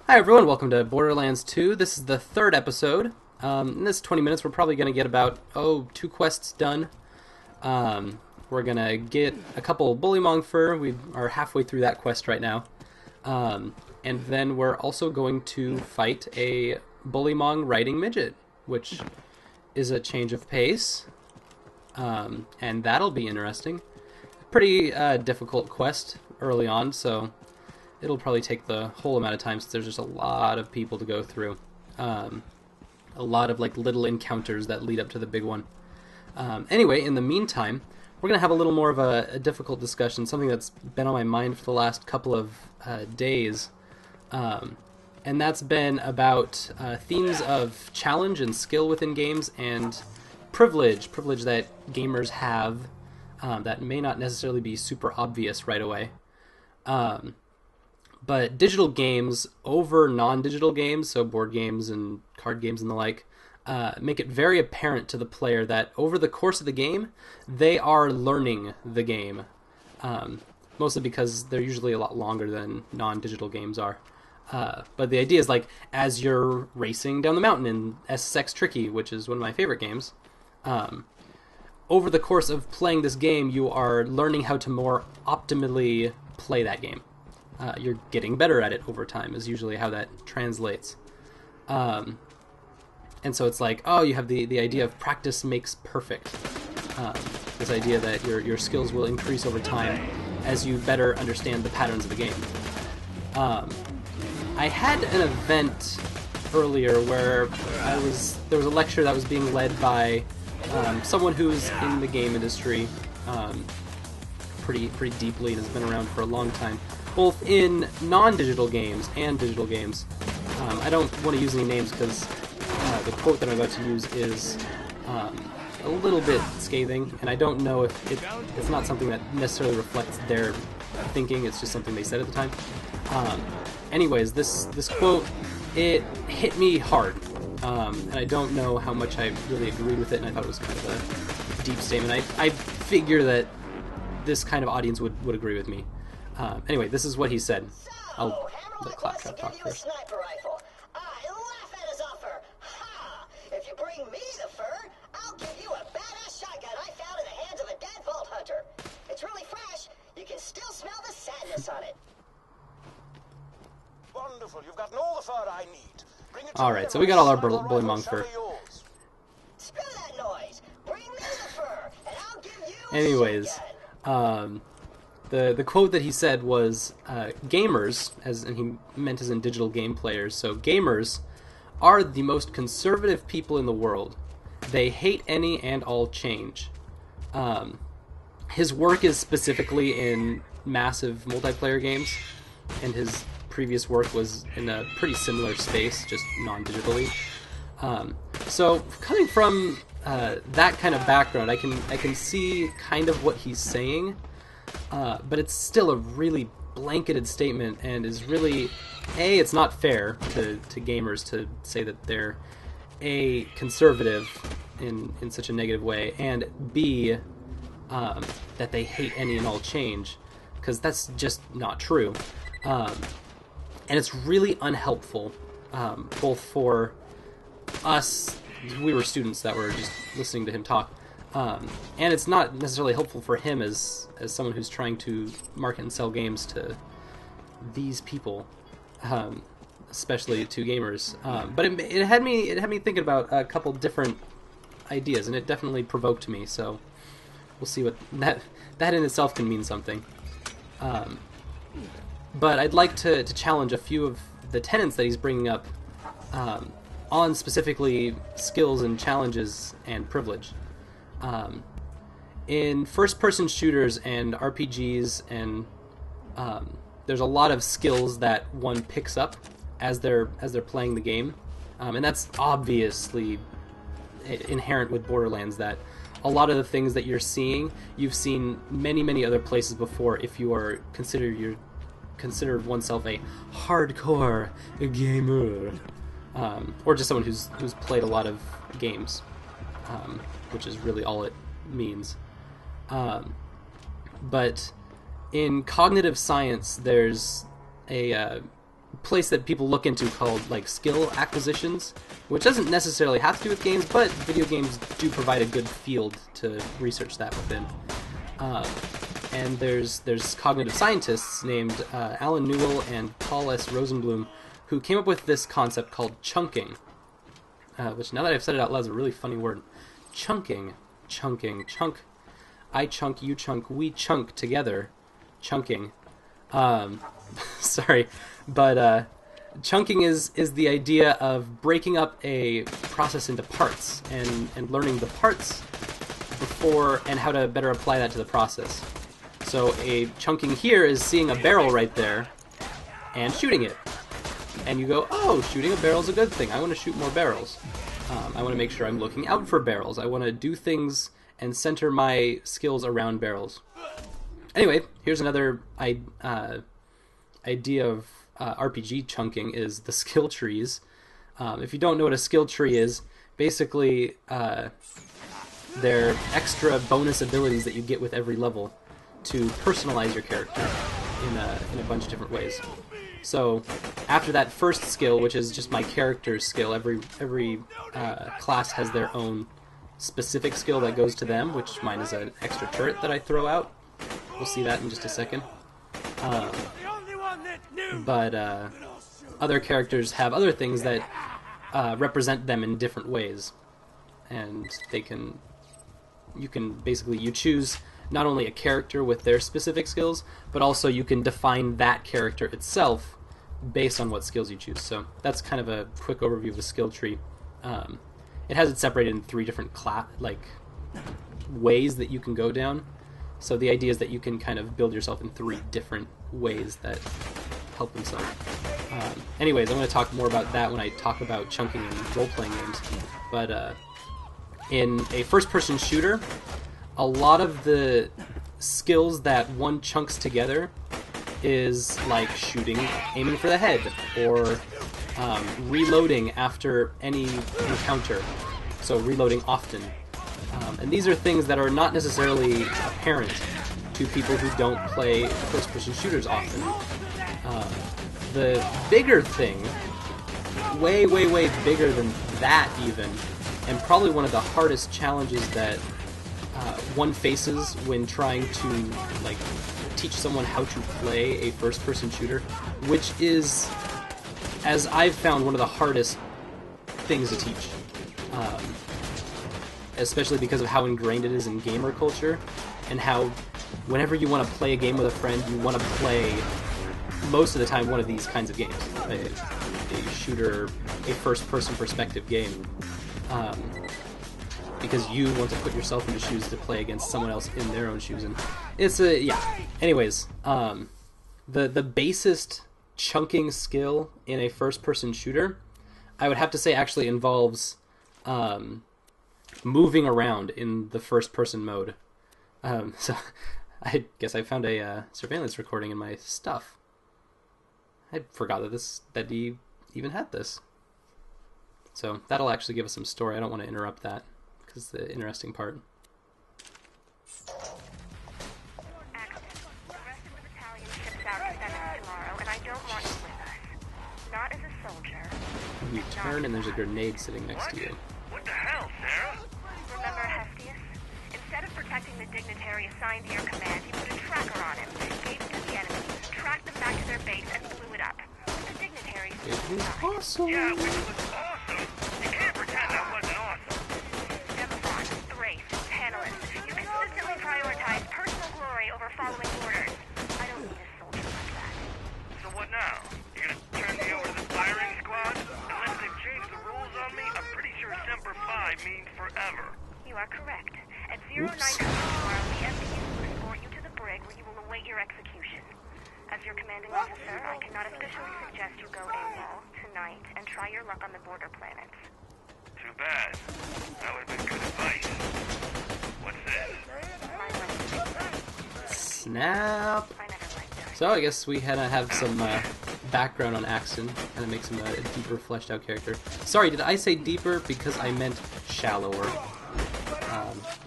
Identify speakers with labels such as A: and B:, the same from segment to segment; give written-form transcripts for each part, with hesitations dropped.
A: Hi everyone, welcome to Borderlands 2. This is the third episode. In this 20 minutes we're probably going to get about, two quests done. We're going to get a couple bullymong fur. We are halfway through that quest right now. And then we're also going to fight a bullymong riding midget, which is a change of pace. And that'll be interesting. Pretty difficult quest early on, so it'll probably take the whole amount of time since there's just a lot of people to go through. A lot of like little encounters that lead up to the big one. Anyway, in the meantime, we're going to have a little more of a difficult discussion, something that's been on my mind for the last couple of days. And that's been about themes of challenge and skill within games and privilege that gamers have that may not necessarily be super obvious right away. But digital games over non-digital games, so board games and card games and the like, make it very apparent to the player that over the course of the game, they are learning the game. Mostly because they're usually a lot longer than non-digital games are. But the idea is, like, as you're racing down the mountain in SSX Tricky, which is one of my favorite games, over the course of playing this game, you are learning how to more optimally play that game. You're getting better at it over time is usually how that translates. And so it's like, you have the idea of practice makes perfect. This idea that your skills will increase over time as you better understand the patterns of the game. I had an event earlier where there was a lecture that was being led by someone who's in the game industry pretty deeply and has been around for a long time, both in non-digital games and digital games. I don't want to use any names because the quote that I'm about to use is a little bit scathing, and I don't know if it's not something that necessarily reflects their thinking. It's just something they said at the time. Anyways, this quote, it hit me hard, and I don't know how much I really agreed with it, and I thought it was kind of a deep statement. I figure that this kind of audience would agree with me. Anyway, this is what he said. I'll let Claptrap talk first.
B: Sniper rifle. I laugh at his offer. Ha! If you bring me the fur, I'll give you a badass shotgun I found in the hands of a dead vault hunter. It's really fresh. You can still smell the sadness on it.
C: Wonderful. You've gotten all the fur I need. Bring it to
A: Alright, so we got all our bullymong fur.
B: Screw that noise. Bring me the fur, and I'll give you a
A: Anyways,
B: shotgun.
A: the quote that he said was, gamers, and he meant as in digital game players, so gamers are the most conservative people in the world. They hate any and all change. His work is specifically in massive multiplayer games, and his previous work was in a pretty similar space, just non-digitally. So coming from that kind of background, I can see kind of what he's saying. But it's still a really blanketed statement, and is really, A, it's not fair to gamers to say that they're, A, conservative in such a negative way, and B, that they hate any and all change, because that's just not true. And it's really unhelpful, both for us, we were students that were just listening to him talk, and it's not necessarily helpful for him as someone who's trying to market and sell games to these people, especially to gamers. But it had me thinking about a couple different ideas, and it definitely provoked me. So we'll see what that in itself can mean something. But I'd like to challenge a few of the tenets that he's bringing up on specifically skills and challenges and privilege. In first-person shooters and RPGs, and there's a lot of skills that one picks up as they're playing the game, and that's obviously inherent with Borderlands. That a lot of the things that you're seeing, you've seen many other places before. If you are consider oneself a hardcore gamer, or just someone who's played a lot of games, which is really all it means. But in cognitive science, there's a place that people look into called like skill acquisitions, which doesn't necessarily have to do with games, but video games do provide a good field to research that within. And there's cognitive scientists named Alan Newell and Paul S. Rosenblum who came up with this concept called chunking, which now that I've said it out loud is a really funny word. Chunking, chunk. I chunk, you chunk, we chunk together. Chunking. Sorry, but chunking is the idea of breaking up a process into parts and learning the parts before and how to better apply that to the process. So a chunking here is seeing a barrel right there and shooting it. And you go, oh, shooting a barrel is a good thing. I want to shoot more barrels. I want to make sure I'm looking out for barrels. I want to do things and center my skills around barrels. Anyway, here's another idea of RPG chunking is the skill trees. If you don't know what a skill tree is, basically they're extra bonus abilities that you get with every level to personalize your character in a bunch of different ways. So after that first skill, which is just my character's skill, every class has their own specific skill that goes to them, which mine is an extra turret that I throw out. We'll see that in just a second. But other characters have other things that represent them in different ways, and you choose not only a character with their specific skills, but also you can define that character itself based on what skills you choose. So that's kind of a quick overview of the skill tree. It has it separated in 3 different ways that you can go down. So the idea is that you can kind of build yourself in 3 different ways that help themselves. Anyways, I'm going to talk more about that when I talk about chunking in role-playing games. But in a first-person shooter, a lot of the skills that one chunks together is like shooting, aiming for the head, or reloading after any encounter. So reloading often. And these are things that are not necessarily apparent to people who don't play first-person shooters often. The bigger thing, way bigger than that even, and probably one of the hardest challenges that one faces when trying to teach someone how to play a first-person shooter, which is, as I've found, one of the hardest things to teach. Especially because of how ingrained it is in gamer culture, and how whenever you want to play a game with a friend, you want to play, most of the time, one of these kinds of games. A shooter, a first-person perspective game. Because you want to put yourself in the shoes to play against someone else in their own shoes. And it's Anyways, the basest chunking skill in a first-person shooter, I would have to say actually involves moving around in the first-person mode. So I guess I found a surveillance recording in my stuff. I forgot that he even had this. So that'll actually give us some story. I don't want to interrupt that, because it's the interesting part.
D: Saxton, the rest of the battalion ships out to Venice tomorrow, and I don't want you with us. Not as a soldier.
A: You turn and there's a grenade sitting next to you.
C: What the hell, Sarah?
D: Remember Hestius? Instead of protecting the dignitary assigned to your command, you put a tracker on him, gave it to the enemy, tracked them back to their base, and blew it up. The dignitary
A: It was awesome!
C: Yeah, which was awesome. You can't pretend that wasn't awesome.
D: Demphron, Thrace, Panelist, you consistently prioritize personal glory over following orders. I don't need a soldier like that.
C: So what now? You gonna turn me over to the firing squad? Unless they've changed the rules on me, I'm pretty sure Semper Fi means forever.
D: You are correct. At 09 tomorrow, the MPs will escort you to the brig where you will await your execution. As your commanding officer, I cannot officially suggest you go AWOL tonight and try your luck on the border planets.
C: Too bad. That would have been good advice. What's this?
D: My weapon.
A: Snap!
D: I never liked that.
A: So I guess we had to have some background on Saxton, kind of makes him a deeper, fleshed out character. Sorry, did I say deeper? Because I meant shallower.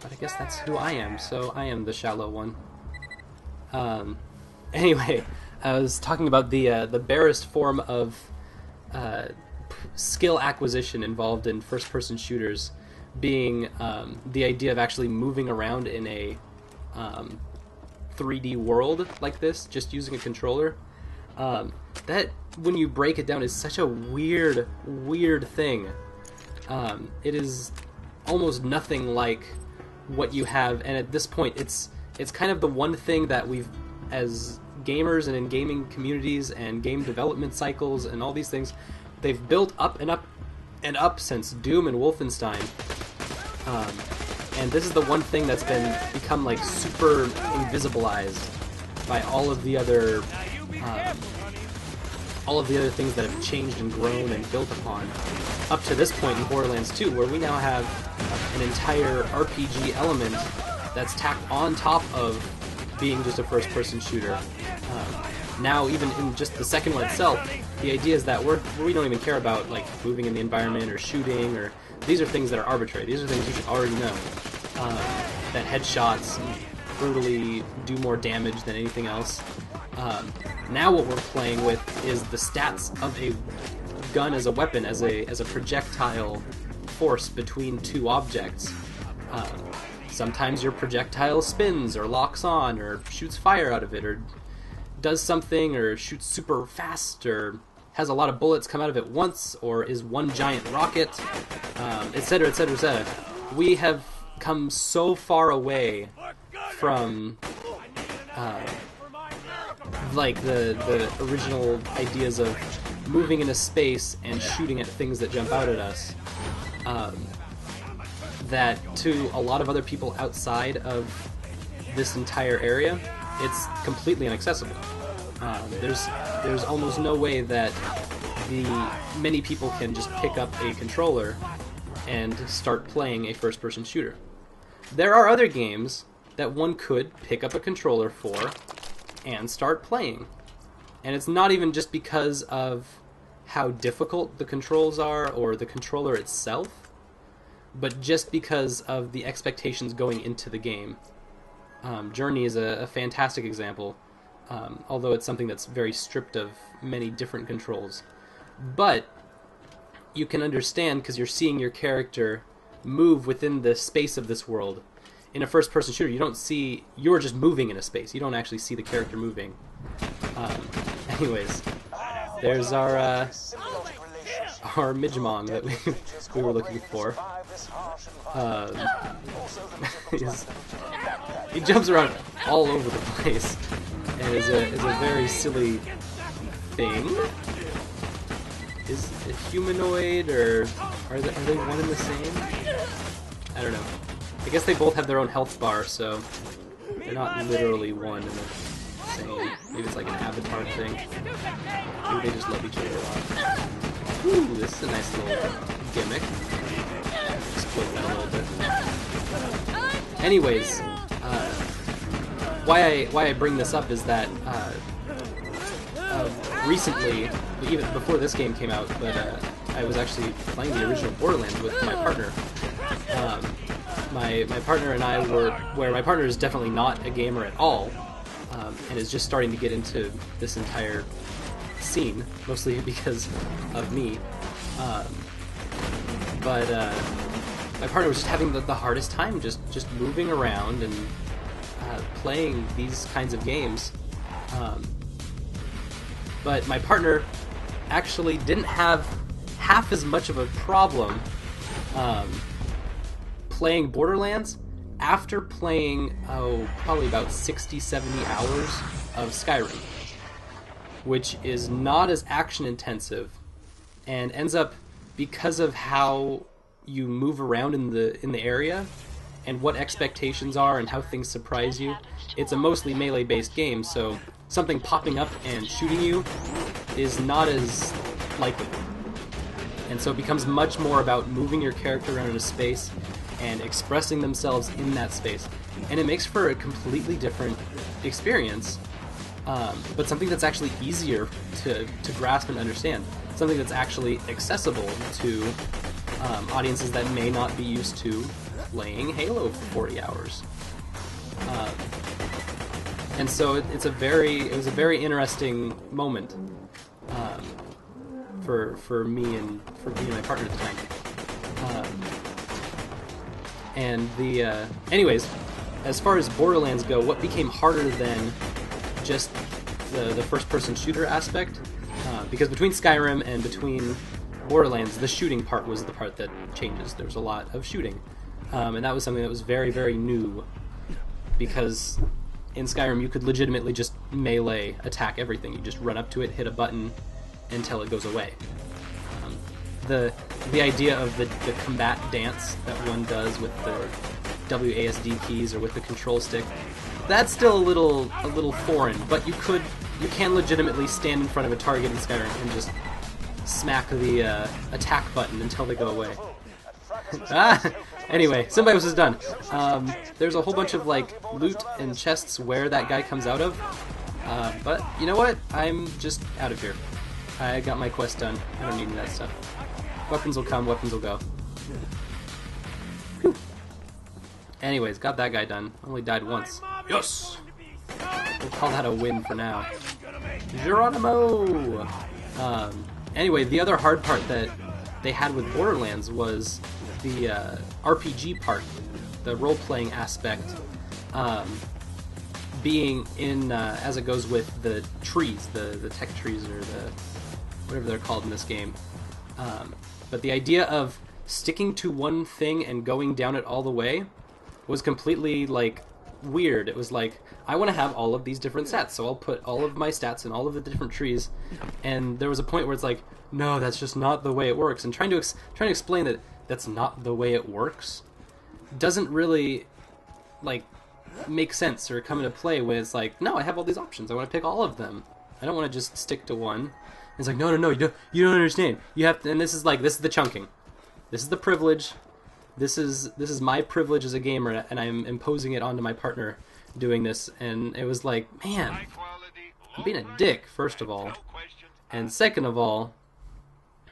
A: But I guess that's who I am, so I am the shallow one. Anyway, I was talking about the barest form of skill acquisition involved in first-person shooters being the idea of actually moving around in a 3D world like this, just using a controller. That, when you break it down, is such a weird thing. It is almost nothing like what you have, and at this point, it's kind of the one thing that we've, as gamers and in gaming communities and game development cycles and all these things, they've built up and up and up since Doom and Wolfenstein. And this is the one thing that's become like super invisibilized by all of the other things that have changed and grown and built upon up to this point in Borderlands 2, where we now have an entire RPG element that's tacked on top of being just a first-person shooter. Now, even in just the second one itself, the idea is that we don't even care about like moving in the environment or shooting, or these are things that are arbitrary. These are things you should already know. That headshots brutally do more damage than anything else. Now what we're playing with is the stats of a gun as a weapon, as a projectile force between two objects. Sometimes your projectile spins or locks on or shoots fire out of it or does something or shoots super fast or has a lot of bullets come out of it once or is one giant rocket, etc., etc., etc. We have come so far away from like the original ideas of moving in a space and shooting at things that jump out at us, that to a lot of other people outside of this entire area, it's completely inaccessible. There's almost no way that many people can just pick up a controller and start playing a first-person shooter. There are other games that one could pick up a controller for and start playing. And it's not even just because of how difficult the controls are or the controller itself, but just because of the expectations going into the game. Journey is a fantastic example, although it's something that's very stripped of many different controls. But you can understand because you're seeing your character move within the space of this world. In a first-person shooter, you're just moving in a space. You don't actually see the character moving. Anyways, there's our midget that we were looking for. He jumps around all over the place and is a very silly thing. Is it humanoid, or are they one and the same? I don't know. I guess they both have their own health bar, so they're not literally one and the same. Maybe it's like an avatar thing. Maybe they just love each other a lot. Ooh, this is a nice little gimmick. Explode that a little bit. Anyways, why I bring this up is that recently, even before this game came out, but I was actually playing the original Borderlands with my partner. My partner and I where my partner is definitely not a gamer at all, and is just starting to get into this entire scene, mostly because of me. But my partner was just having the hardest time just moving around and playing these kinds of games. But my partner actually didn't have half as much of a problem playing Borderlands after playing, probably about 60, 70 hours of Skyrim, which is not as action intensive and ends up, because of how you move around in the area and what expectations are and how things surprise you. It's a mostly melee based game, so something popping up and shooting you is not as likely. And so it becomes much more about moving your character around in a space and expressing themselves in that space. And it makes for a completely different experience, but something that's actually easier to grasp and understand. Something that's actually accessible to audiences that may not be used to playing Halo for 40 hours. And so it was a very interesting moment for me and my partner at the time. Anyways, as far as Borderlands go, what became harder than just the first-person shooter aspect, because between Skyrim and between Borderlands, the shooting part was the part that changes. There was a lot of shooting, and that was something that was very, very new, because in Skyrim you could legitimately just melee attack everything. You just run up to it, hit a button, until it goes away. The idea of the combat dance that one does with the WASD keys or with the control stick, that's still a little foreign, but you can legitimately stand in front of a target in Skyrim and just smack the attack button until they go away. Anyway, Symbiosis is done. There's a whole bunch of like loot and chests where that guy comes out of, but you know what? I'm just out of here. I got my quest done. I don't need any of that stuff. Weapons will come, weapons will go. Whew. Anyways, got that guy done. Only died once. Yes! We'll call that a win for now. Geronimo! Anyway, the other hard part that they had with Borderlands was the RPG part, the role-playing aspect, being in, as it goes with the trees, the tech trees, or the whatever they're called in this game. But the idea of sticking to one thing and going down it all the way was completely, like, weird. It was like, I want to have all of these different stats, so I'll put all of my stats in all of the different trees, and there was a point where it's like, no, that's just not the way it works, and trying to explain that that's not the way it works doesn't really, like, make sense or come into play when it's like, no, I have all these options, I want to pick all of them. I don't want to just stick to one. It's like, no, you don't understand. You have to, and this is the chunking. This is the privilege. This is my privilege as a gamer, and I'm imposing it onto my partner doing this. And it was like, man, I'm being a dick, first of all, and second of all,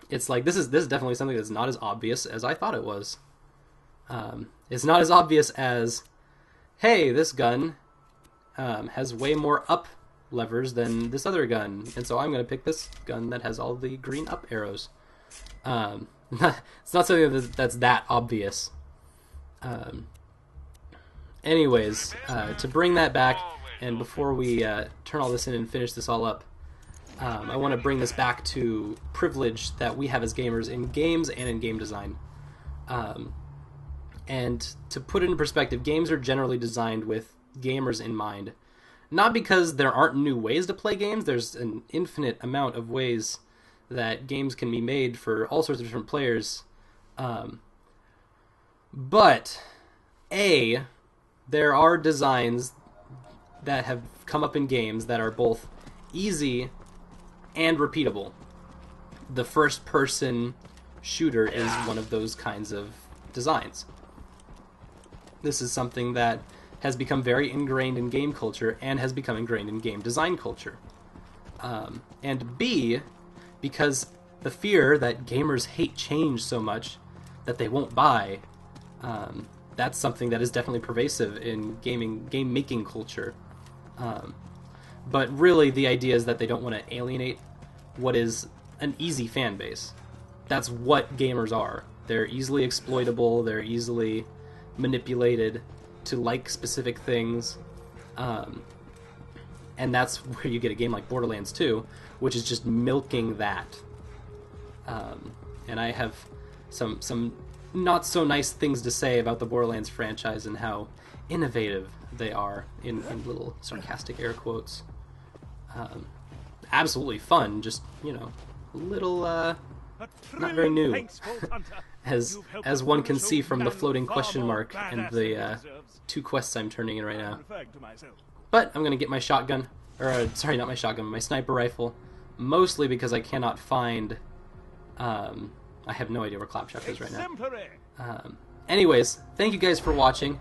A: it's like this is definitely something that's not as obvious as I thought it was. It's not as obvious as, hey, this gun has way more up levers than this other gun, and so I'm going to pick this gun that has all the green up arrows. It's not something that's that obvious. Anyways, to bring that back, and before we turn all this in and finish this all up, I want to bring this back to privilege that we have as gamers in games and in game design. And to put it in perspective, games are generally designed with gamers in mind. Not because there aren't new ways to play games, there's an infinite amount of ways that games can be made for all sorts of different players. But, there are designs that have come up in games that are both easy and repeatable. The first-person shooter is one of those kinds of designs. This is something that has become very ingrained in game culture and has become ingrained in game design culture. And B, because the fear that gamers hate change so much that they won't buy, that's something that is definitely pervasive in game making culture. But really the idea is that they don't want to alienate what is an easy fan base. That's what gamers are. They're easily exploitable, they're easily manipulated to like specific things, and that's where you get a game like Borderlands 2, which is just milking that. And I have some not so nice things to say about the Borderlands franchise and how innovative they are, in little sarcastic air quotes. Absolutely fun, just, you know, a little not very new. As one can see from the floating question mark and the 2 quests I'm turning in right now. But I'm going to get my shotgun, or sorry, not my shotgun, my sniper rifle, mostly because I cannot find, I have no idea where Claptrap is right now. Anyways, thank you guys for watching.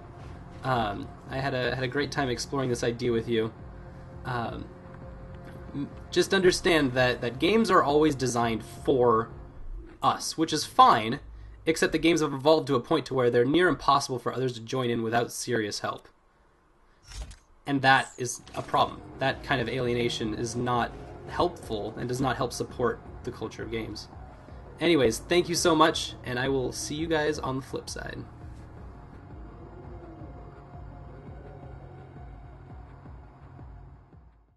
A: I had a great time exploring this idea with you. Just understand that games are always designed for us, which is fine, except the games have evolved to a point to where they're near impossible for others to join in without serious help. And that is a problem. That kind of alienation is not helpful and does not help support the culture of games. Anyways, thank you so much, and I will see you guys on the flip side.